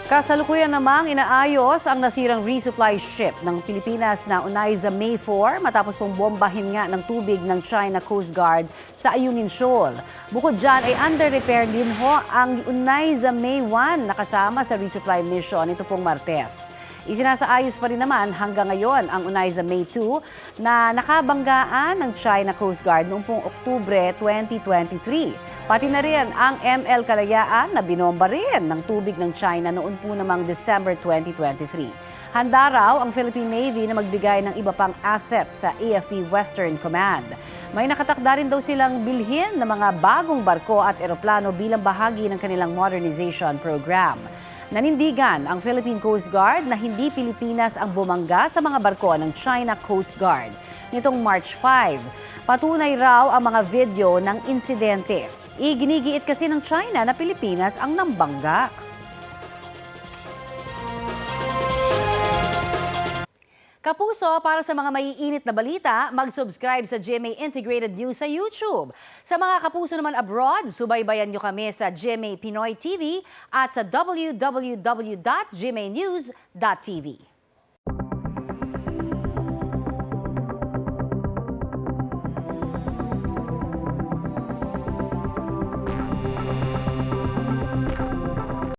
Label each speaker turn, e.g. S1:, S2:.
S1: Kasalukuyan namang inaayos ang nasirang resupply ship ng Pilipinas na Unaiza May 4 matapos pong bombahin nga ng tubig ng China Coast Guard sa Ayungin Shoal. Bukod dyan ay under repair din ho ang Unaiza May 1 na kasama sa resupply mission ito pong Martes. Isinasaayos pa rin naman hanggang ngayon ang Unaiza May 2 na nakabanggaan ng China Coast Guard noong pong Oktubre 2023. Pati na rin ang ML Kalayaan na binomba rin ng tubig ng China noon po namang December 2023. Handa raw ang Philippine Navy na magbigay ng iba pang asset sa AFP Western Command. May nakatakda rin daw silang bilhin ng mga bagong barko at eroplano bilang bahagi ng kanilang modernization program. Nanindigan ang Philippine Coast Guard na hindi Pilipinas ang bumangga sa mga barko ng China Coast Guard. Nitong March 5, patunay raw ang mga video ng insidente. Iginigiit kasi ng China na Pilipinas ang nambangga. Kapuso, para sa mga maiinit na balita, mag-subscribe sa GMA Integrated News sa YouTube. Sa mga kapuso naman abroad, subaybayan nyo kami sa GMA Pinoy TV at sa www.gmanews.tv.